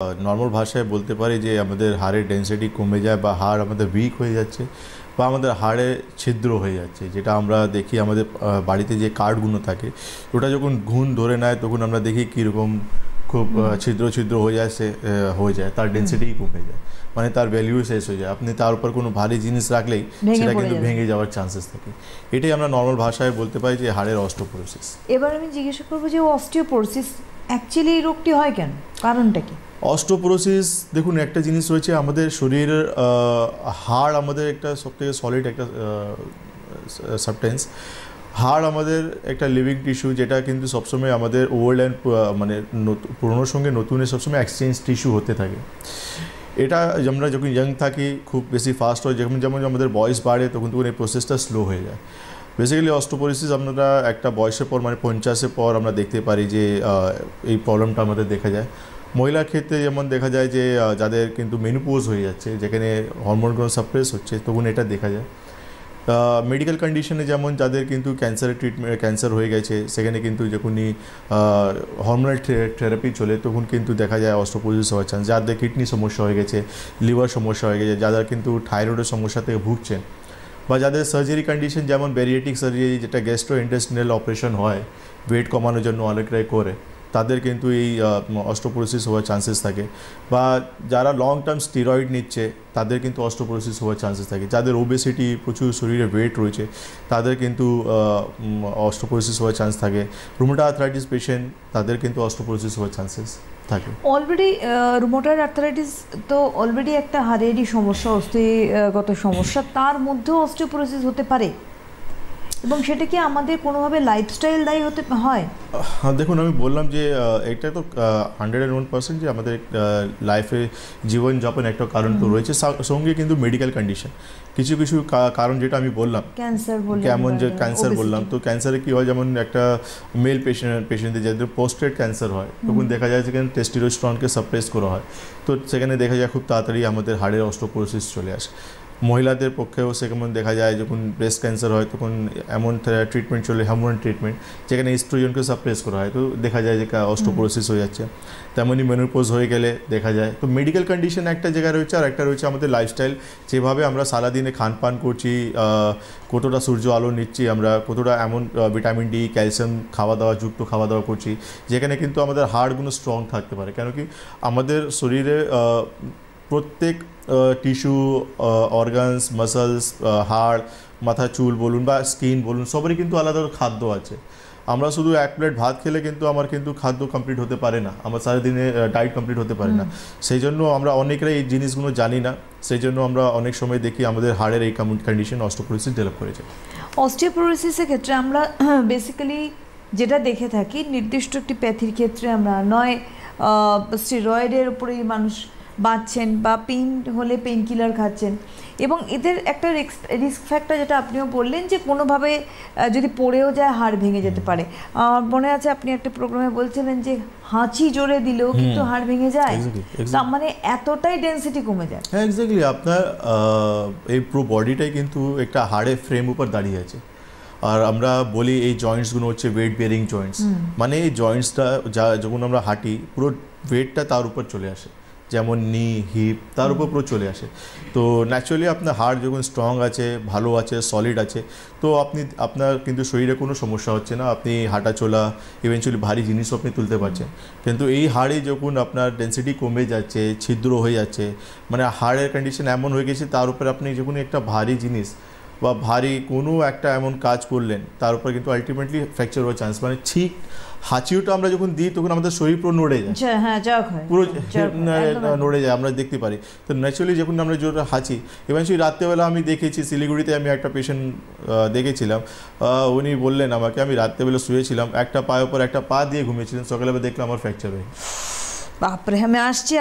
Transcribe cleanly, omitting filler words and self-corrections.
Normal ভাষায় বলতে পারি যে আমাদের হাড়ের ডেন্সিটি কমে যায় বা হাড় আমাদের উইক হয়ে যাচ্ছে বা আমাদের হাড়ে ছিদ্র হয়ে যাচ্ছে, যেটা আমরা দেখি আমাদের বাড়িতে যে কার্ডগুলো থাকে ওটা যখন ঘুণ ধরে নেয় তখন আমরা দেখি কীরকম খুব ছিদ্র ছিদ্র হয়ে যায় তার ডেন্সিটিই কমে যায়, মানে তার ভ্যালিউ শেষ হয়ে যায়। আপনি তার উপর কোনো ভারী জিনিস রাখলেই সেটা কিন্তু ভেঙে যাওয়ার চান্সেস থাকে। এটাই আমরা নর্মাল ভাষায় বলতে পারি যে হাড়ের অস্টিওপোরোসিস। এবার আমি জিজ্ঞাসা করবো যে অস্টিওপোরোসিস অ্যাকচুয়ালি এই রোগটি হয় কেন, কারণটা কি? অস্টিওপোরোসিস দেখুন, একটা জিনিস রয়েছে, আমাদের শরীরের হাড় আমাদের একটা সবথেকে সলিড একটা সাবস্টেন্স। হাড় আমাদের একটা লিভিং টিস্যু, যেটা কিন্তু সবসময় আমাদের ওল্ড অ্যান্ড মানে পুরনোর সঙ্গে নতুনের সবসময় এক্সচেঞ্জ টিস্যু হতে থাকে। এটা আমরা যখন ইয়াং থাকি খুব বেশি ফাস্ট হয়, যেমন যেমন আমাদের বয়স বাড়ে তখন তখন এই প্রসেসটা স্লো হয়ে যায়। বেসিক্যালি অস্টিওপোরোসিস আমরা একটা বয়সের পর মানে 50-এর পর আমরা দেখতে পারি যে এই প্রবলেমটা আমাদের দেখা যায়। মহিলার ক্ষেত্রে যেমন দেখা যায় যে যাদের কিন্তু মেনোপজ হয়ে যাচ্ছে, যেখানে হরমোনগুলো সাপ্রেস হচ্ছে, তখন এটা দেখা যায়। মেডিকেল কন্ডিশনে যেমন যাদের কিন্তু ক্যান্সার হয়ে গেছে, সেখানে কিন্তু যখনই হরমোনাল থেরাপি চলে তখন কিন্তু দেখা যায় অস্টিওপোরোসিস হওয়ার চান্স। যাদের কিডনি সমস্যা হয়ে গেছে, লিভার সমস্যা হয়ে গেছে, যারা কিন্তু থাইরয়েডের সমস্যা থেকে ভুগছেন, বা যাদের সার্জারি কন্ডিশন যেমন ব্যারিয়েটিক সার্জারি, যেটা গ্যাস্ট্রোইন্টেস্টিনাল অপারেশন হয় ওয়েট কমানোর জন্য অনেকটাই করে, তাদের কিন্তু এই অস্টিওপোরোসিস হওয়ার চান্সেস থাকে। বা যারা লং টার্ম স্টেরয়েড নিচ্ছে তাদের কিন্তু অস্টিওপোরোসিস হওয়ার চান্সেস থাকে। যাদের ওবেসিটি, প্রচুর শরীরে ওয়েট রয়েছে, তাদের কিন্তু অস্টিওপোরোসিস হওয়ার চান্স থাকে। রুমেটয়েড আর্থ্রাইটিস পেশেন্ট, তাদের কিন্তু অস্টিওপোরোসিস হওয়ার চান্সেস থাকে। অলরেডি রুমেটয়েড আর্থ্রাইটিস তো অলরেডি একটা হাড়েরই সমস্যা, অস্থিগত সমস্যা, তার মধ্যেও অস্টিওপোরোসিস হতে পারে, এবং সেটা কি আমাদের কোনোভাবে লাইফস্টাইল দায়ী হতে হয়? দেখুন, আমি বললাম যে এটা তো 101% যে আমাদের লাইফে জীবনযাপন একটা কারণ তো রয়েছে, সঙ্গে কিন্তু মেডিকেল কন্ডিশন কিছু কিছু কারণ, যেটা আমি বললাম ক্যান্সার কেমন যে ক্যান্সার বললাম, তো ক্যান্সারে কী হয়, যেমন একটা মেল পেশেন্টদের যাদের পোস্টেড ক্যান্সার হয় তখন দেখা যায় সেখানে টেস্টোস্টেরনকে সাপ্রেস করা হয়, তো সেখানে দেখা যায় খুব তাড়াতাড়ি আমাদের হাড়ের অস্টিওপোরোসিস চলে আসে। মহিলাদের পক্ষেও সেরকম দেখা যায়, যখন ব্রেস্ট ক্যান্সার হয় তখন এমন ট্রিটমেন্ট চলে, হরমোন ট্রিটমেন্ট, যেখানে ইস্ট্রোজেনকে সাপ্রেস করা হয়, তো দেখা যায় যে অস্টিওপোরোসিস হয়ে যাচ্ছে। তেমনই মেনোপজ হয়ে গেলে দেখা যায়। তো মেডিকেল কন্ডিশন একটা জায়গায় রয়েছে, আর একটা রয়েছে আমাদের লাইফস্টাইল, যেভাবে আমরা সারাদিনে খান পান করছি, কতটা সূর্য আলো নিচ্ছি আমরা, কতটা এমন ভিটামিন ডি, ক্যালসিয়াম যুক্ত খাওয়া দাওয়া করছি, যেখানে কিন্তু আমাদের হাড়গুলো স্ট্রং থাকতে পারে। কেন কি আমাদের শরীরে প্রত্যেক টিস্যু, অর্গানস, মাসলস, হাড়, মাথা চুল বলুন বা স্কিন বলুন, সবারই কিন্তু আলাদা খাদ্য আছে। আমরা শুধু এক প্লেট ভাত খেলে কিন্তু আমার কিন্তু খাদ্য কমপ্লিট হতে পারে না, আমার সারাদিনে ডায়েট কমপ্লিট হতে পারে না। সেই জন্য আমরা অনেকেরাই এই জিনিসগুলো জানি না, সেই জন্য আমরা অনেক সময় দেখি আমাদের হাড়ের এই কন্ডিশন অস্টিওপোরোসিস ডেভেলপ করেছে। অস্টিওপোরোসিসের ক্ষেত্রে আমরা বেসিক্যালি যেটা দেখে থাকি, নির্দিষ্ট একটি প্যাথির ক্ষেত্রে আমরা নয় স্টেরয়েডের উপরেই মানুষ বাঁচছেন, বা পেইন হলে পেইন কিলার খাচ্ছেন, এবং এদের একটা রিস্ক ফ্যাক্টর, যেটা আপনিও বললেন যে কোনোভাবে যদি পড়েও যায় হাড় ভেঙে যেতে পারে। মনে আছে আপনি একটা প্রোগ্রামে বলছিলেন যে হাঁচি জোরে দিলেও কিন্তু হাড় ভেঙে যায়, তার মানে এতটাই ডেন্সিটি কমে যায়। হ্যাঁ, এক্স্যাক্টলি। আপনার এই পুরো বডিটাই কিন্তু একটা হাড়ের ফ্রেম উপর দাঁড়িয়ে আছে। আর আমরা বলি এই জয়েন্টসগুলো হচ্ছে ওয়েট বেয়ারিং জয়েন্টস, মানে এই জয়েন্টসটা যখন আমরা হাঁটি পুরো ওয়েটটা তার উপর চলে আসে, যেমন নি, হিপ, তার উপর পুরো চলে আসে। তো ন্যাচারালি আপনার হাড় যখন স্ট্রং আছে, ভালো আছে, সলিড আছে, তো আপনার কিন্তু শরীরে কোনো সমস্যা হচ্ছে না, আপনি হাঁটা চলা, ইভেনচুয়ালি ভারী জিনিসও আপনি তুলতে পারছেন। কিন্তু এই হাড়ে যখন আপনার ডেন্সিটি কমে যাচ্ছে, ছিদ্র হয়ে যাচ্ছে, মানে হাড়ের কন্ডিশন এমন হয়ে গেছে, তার উপরে আপনি যখন একটা ভারী জিনিস বা ভারী কোনো একটা এমন কাজ করলেন, তার উপরে কিন্তু আলটিমেটলি ফ্র্যাকচার হওয়ার চান্স, মানে ঠিক হাঁচিওটা আমরা যখন দিই তখন আমাদের শরীর পুরো নড়ে যায়, পুরো নড়ে যায়, আমরা দেখতে পারি। তো ন্যাচুরালি যখন আমরা যেটা হাঁচি, ইভেনচুয়ালি রাত্রেবেলা আমি দেখেছি, শিলিগুড়িতে আমি একটা পেশেন্ট দেখেছিলাম, উনি বললেন আমাকে, আমি রাত্রেবেলা শুয়েছিলাম, একটা পায়ের উপর একটা পা দিয়ে ঘুমিয়েছিলেন, সকালবেলা দেখলাম আমার ফ্র্যাকচার হয়ে। বাপরে, আমি আসছি।